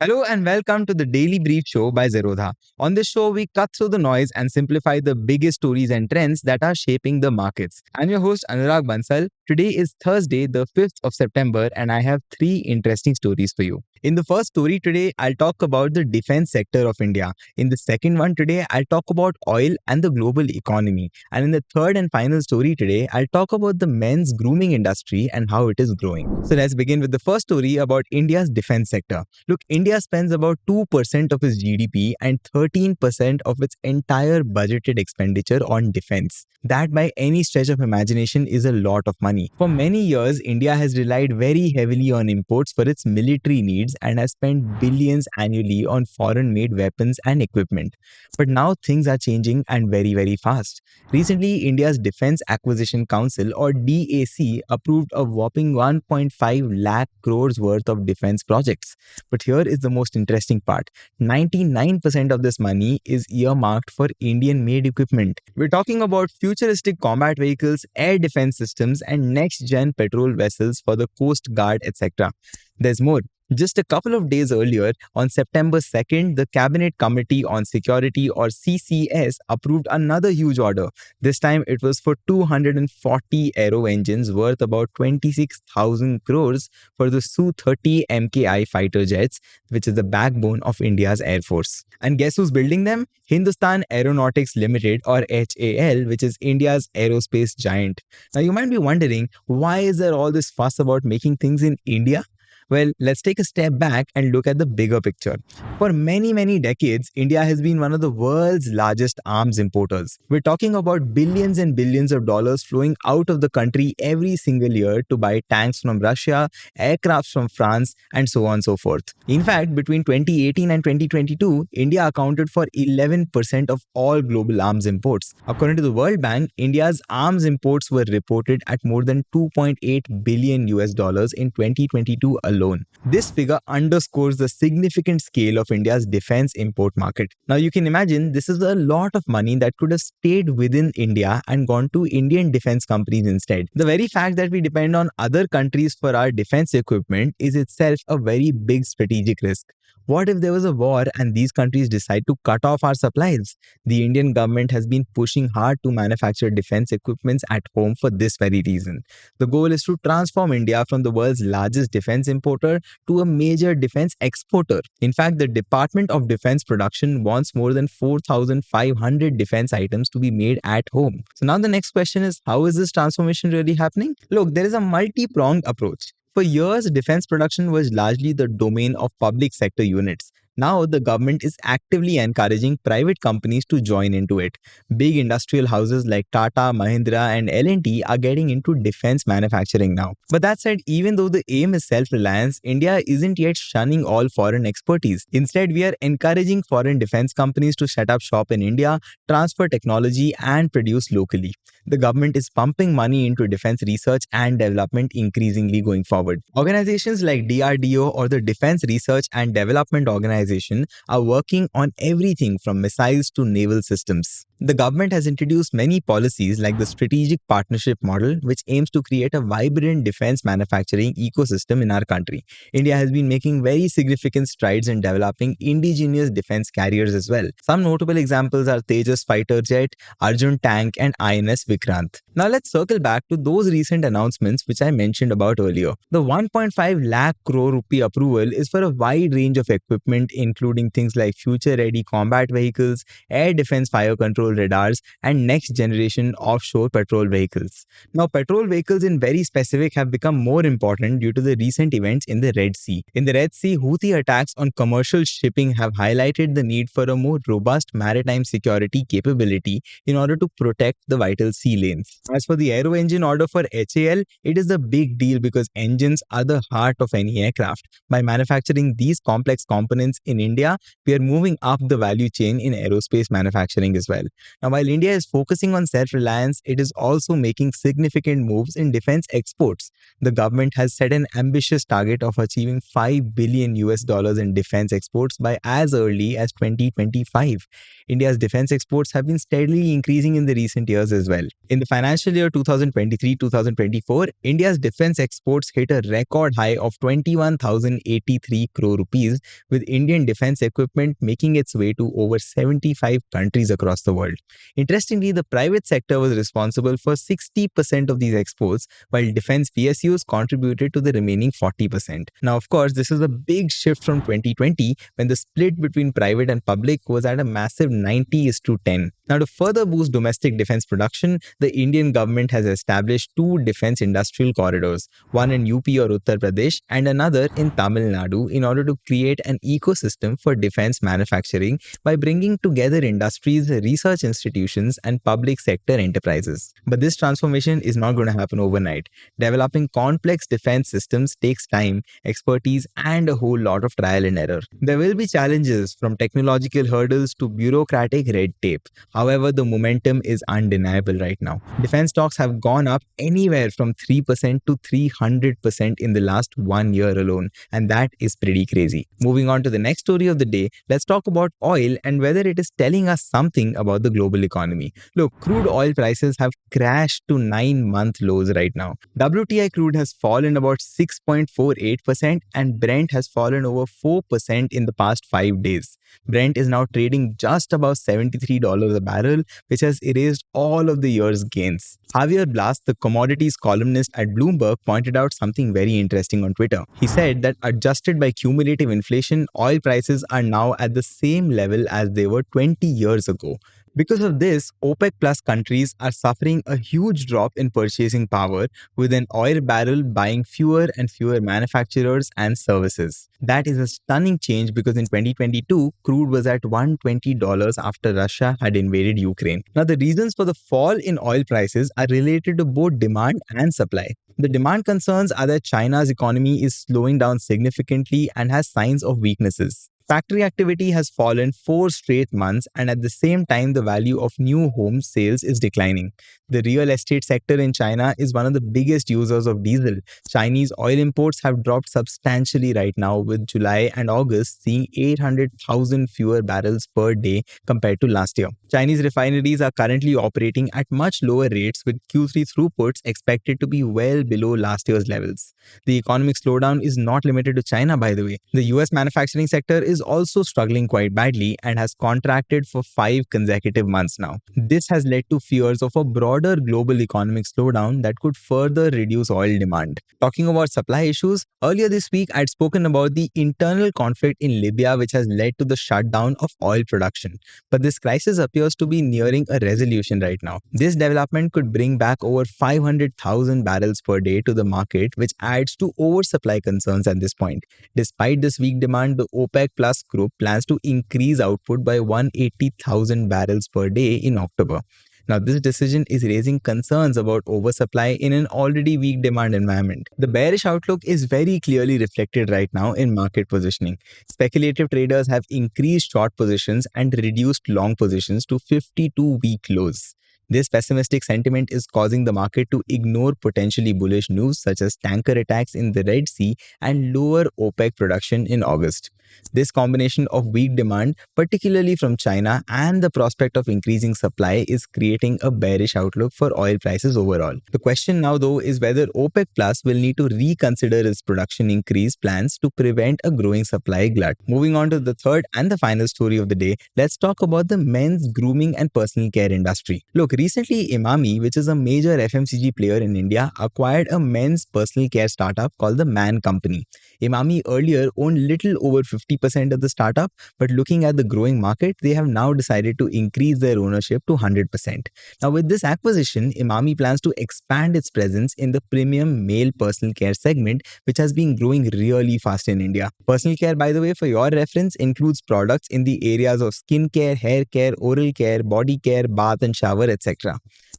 Hello and welcome to the Daily Brief Show by Zerodha. On this show, we cut through the noise and simplify the biggest stories and trends that are shaping the markets. I'm your host Anurag Bansal. Today is Thursday, the 5th of September, and I have three interesting stories for you. In the first story today, I'll talk about the defense sector of India. In the second one today, I'll talk about oil and the global economy. And in the third and final story today, I'll talk about the men's grooming industry and how it is growing. So let's begin with the first story about India's defense sector. Look, India spends about 2% of its GDP and 13% of its entire budgeted expenditure on defense. That, by any stretch of imagination, is a lot of money. For many years, India has relied very heavily on imports for its military needs and has spent billions annually on foreign-made weapons and equipment. But now things are changing, and very, very fast. Recently, India's Defense Acquisition Council, or DAC, approved a whopping 1.5 lakh crores worth of defense projects. But here is the most interesting part. 99% of this money is earmarked for Indian-made equipment. We're talking about futuristic combat vehicles, air defense systems, and next-gen patrol vessels for the Coast Guard, etc. There's more. Just a couple of days earlier, on September 2nd, the Cabinet Committee on Security, or CCS, approved another huge order. This time, it was for 240 aero engines worth about 26,000 crores for the Su-30 MKI fighter jets, which is the backbone of India's Air Force. And guess who's building them? Hindustan Aeronautics Limited, or HAL, which is India's aerospace giant. Now, you might be wondering, why is there all this fuss about making things in India? Well, let's take a step back and look at the bigger picture. For many, many decades, India has been one of the world's largest arms importers. We're talking about billions and billions of dollars flowing out of the country every single year to buy tanks from Russia, aircrafts from France, and so on and so forth. In fact, between 2018 and 2022, India accounted for 11% of all global arms imports. According to the World Bank, India's arms imports were reported at more than 2.8 billion US dollars in 2022 alone. This figure underscores the significant scale of India's defense import market. Now, you can imagine this is a lot of money that could have stayed within India and gone to Indian defense companies instead. The very fact that we depend on other countries for our defense equipment is itself a very big strategic risk. What if there was a war and these countries decide to cut off our supplies? The Indian government has been pushing hard to manufacture defense equipments at home for this very reason. The goal is to transform India from the world's largest defense importer to a major defense exporter. In fact, the Department of Defense Production wants more than 4,500 defense items to be made at home. So now the next question is, how is this transformation really happening? Look, there is a multi-pronged approach. For years, defense production was largely the domain of public sector units. Now, the government is actively encouraging private companies to join into it. Big industrial houses like Tata, Mahindra, and L&T are getting into defense manufacturing now. But that said, even though the aim is self-reliance, India isn't yet shunning all foreign expertise. Instead, we are encouraging foreign defense companies to set up shop in India, transfer technology, and produce locally. The government is pumping money into defense research and development increasingly going forward. Organizations like DRDO, or the Defense Research and Development Organization, are working on everything from missiles to naval systems. The government has introduced many policies like the Strategic Partnership Model, which aims to create a vibrant defense manufacturing ecosystem in our country. India has been making very significant strides in developing indigenous defense carriers as well. Some notable examples are Tejas fighter jet, Arjun tank, and INS Vikrant. Now let's circle back to those recent announcements which I mentioned about earlier. The 1.5 lakh crore rupee approval is for a wide range of equipment, including things like future-ready combat vehicles, air defense fire control radars, and next-generation offshore patrol vehicles. Now, patrol vehicles in very specific have become more important due to the recent events in the Red Sea. In the Red Sea, Houthi attacks on commercial shipping have highlighted the need for a more robust maritime security capability in order to protect the vital sea lanes. As for the aero engine order for HAL, it is a big deal because engines are the heart of any aircraft. By manufacturing these complex components in India, we are moving up the value chain in aerospace manufacturing as well. Now, while India is focusing on self-reliance, it is also making significant moves in defense exports. The government has set an ambitious target of achieving 5 billion US dollars in defense exports by as early as 2025. India's defense exports have been steadily increasing in the recent years as well. In the financial year 2023-2024, India's defense exports hit a record high of 21,083 crore rupees, with Indian defense equipment making its way to over 75 countries across the world. Interestingly, the private sector was responsible for 60% of these exports, while defense PSUs contributed to the remaining 40%. Now, of course, this is a big shift from 2020, when the split between private and public was at a massive 90:10. Now, to further boost domestic defense production, the Indian government has established two defense industrial corridors, one in UP or Uttar Pradesh and another in Tamil Nadu, in order to create an ecosystem for defense manufacturing by bringing together industries, research institutions, and public sector enterprises. But this transformation is not going to happen overnight. Developing complex defense systems takes time, expertise, and a whole lot of trial and error. There will be challenges, from technological hurdles to bureaucratic red tape. However, the momentum is undeniable right now. Defense stocks have gone up anywhere from 3% to 300% in the last 1 year alone, and that is pretty crazy. Moving on to the next story of the day, let's talk about oil and whether it is telling us something about the global economy. Look, crude oil prices have crashed to 9-month lows right now. WTI crude has fallen about 6.48% and Brent has fallen over 4% in the past 5 days. Brent is now trading just above $73 a barrel, which has erased all of the year's gains. Javier Blas, the commodities columnist at Bloomberg, pointed out something very interesting on Twitter. He said that adjusted by cumulative inflation, oil prices are now at the same level as they were 20 years ago. Because of this, OPEC Plus countries are suffering a huge drop in purchasing power, with an oil barrel buying fewer and fewer manufacturers and services. That is a stunning change, because in 2022, crude was at $120 after Russia had invaded Ukraine. Now, the reasons for the fall in oil prices are related to both demand and supply. The demand concerns are that China's economy is slowing down significantly and has signs of weaknesses. Factory activity has fallen 4 straight months, and at the same time, the value of new home sales is declining. The real estate sector in China is one of the biggest users of diesel. Chinese oil imports have dropped substantially right now, with July and August seeing 800,000 fewer barrels per day compared to last year. Chinese refineries are currently operating at much lower rates, with Q3 throughputs expected to be well below last year's levels. The economic slowdown is not limited to China, by the way. The US manufacturing sector is also struggling quite badly and has contracted for 5 consecutive months now. This has led to fears of a broader global economic slowdown that could further reduce oil demand. Talking about supply issues, earlier this week I had spoken about the internal conflict in Libya, which has led to the shutdown of oil production. But this crisis appears to be nearing a resolution right now. This development could bring back over 500,000 barrels per day to the market, which adds to oversupply concerns at this point. Despite this weak demand, the OPEC Plus group plans to increase output by 180,000 barrels per day in October. Now, this decision is raising concerns about oversupply in an already weak demand environment. The bearish outlook is very clearly reflected right now in market positioning. Speculative traders have increased short positions and reduced long positions to 52-week lows. This pessimistic sentiment is causing the market to ignore potentially bullish news such as tanker attacks in the Red Sea and lower OPEC production in August. This combination of weak demand, particularly from China, and the prospect of increasing supply is creating a bearish outlook for oil prices overall. The question now, though, is whether OPEC Plus will need to reconsider its production increase plans to prevent a growing supply glut. Moving on to the third and the final story of the day, let's talk about the men's grooming and personal care industry. Look, recently Emami, which is a major FMCG player in India, acquired a men's personal care startup called the Man Company. Emami earlier owned little over 50% of the startup, but looking at the growing market, they have now decided to increase their ownership to 100%. Now, with this acquisition, Emami plans to expand its presence in the premium male personal care segment, which has been growing really fast in India. Personal care, by the way, for your reference, includes products in the areas of skin care, hair care, oral care, body care, bath and shower, etc.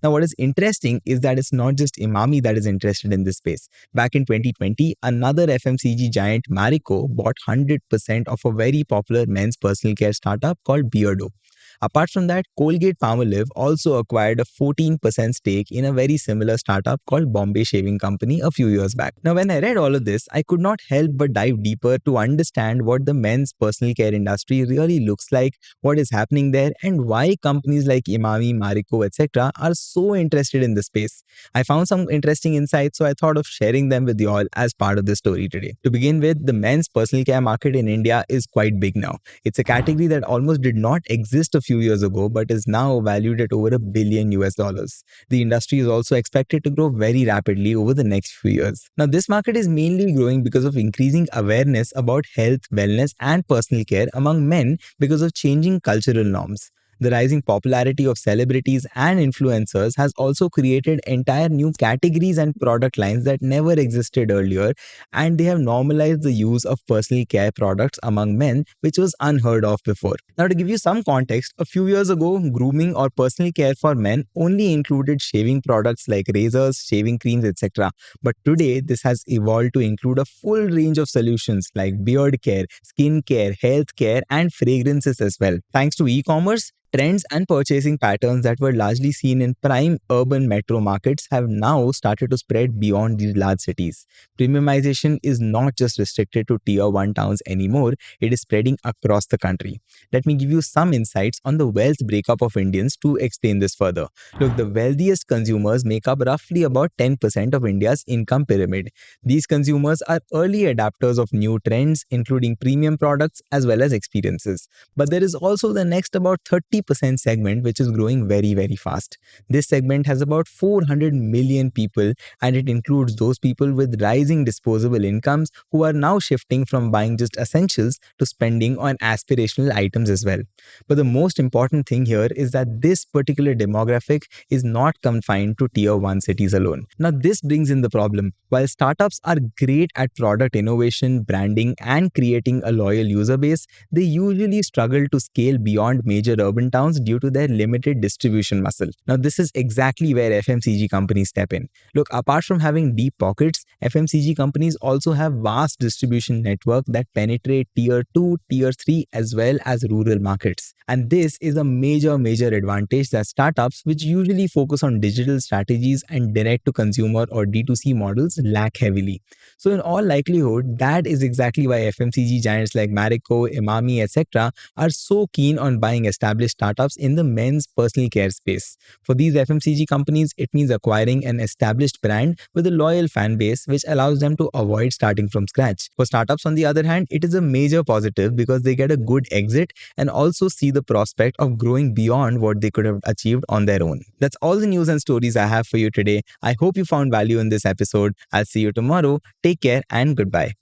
Now, what is interesting is that it's not just Emami that is interested in this space. Back in 2020, another FMCG giant, Marico, bought 100% of a very popular men's personal care startup called Beardo. Apart from that, Colgate Palmolive also acquired a 14% stake in a very similar startup called Bombay Shaving Company a few years back. Now, when I read all of this, I could not help but dive deeper to understand what the men's personal care industry really looks like, what is happening there, and why companies like Imami, Marico, etc. are so interested in the space. I found some interesting insights, so I thought of sharing them with you all as part of the story today. To begin with, the men's personal care market in India is quite big now. It's a category that almost did not exist a few years ago, but is now valued at over $1 billion US dollars. The industry is also expected to grow very rapidly over the next few years. Now, this market is mainly growing because of increasing awareness about health, wellness, and personal care among men because of changing cultural norms. The rising popularity of celebrities and influencers has also created entire new categories and product lines that never existed earlier, and they have normalized the use of personal care products among men, which was unheard of before. Now, to give you some context, a few years ago, grooming or personal care for men only included shaving products like razors, shaving creams, etc. But today, this has evolved to include a full range of solutions like beard care, skin care, health care, and fragrances as well. Thanks to e-commerce, trends and purchasing patterns that were largely seen in prime urban metro markets have now started to spread beyond these large cities. Premiumization is not just restricted to tier 1 towns anymore, it is spreading across the country. Let me give you some insights on the wealth breakup of Indians to explain this further. Look, the wealthiest consumers make up roughly about 10% of India's income pyramid. These consumers are early adapters of new trends, including premium products as well as experiences. But there is also the next about 30% segment which is growing very, very fast. This segment has about 400 million people, and it includes those people with rising disposable incomes who are now shifting from buying just essentials to spending on aspirational items as well. But the most important thing here is that this particular demographic is not confined to tier 1 cities alone. Now, this brings in the problem. While startups are great at product innovation, branding, and creating a loyal user base, they usually struggle to scale beyond major urban towns due to their limited distribution muscle. Now, this is exactly where FMCG companies step in. Look, apart from having deep pockets, FMCG companies also have vast distribution network that penetrate tier 2, tier 3 as well as rural markets. And this is a major advantage that startups which usually focus on digital strategies and direct to consumer or D2C models lack heavily. So in all likelihood, that is exactly why FMCG giants like Marico, Imami, etc. are so keen on buying established startups in the men's personal care space. For these FMCG companies, it means acquiring an established brand with a loyal fan base, which allows them to avoid starting from scratch. For startups, on the other hand, it is a major positive because they get a good exit and also see the prospect of growing beyond what they could have achieved on their own. That's all the news and stories I have for you today. I hope you found value in this episode. I'll see you tomorrow. Take care and goodbye.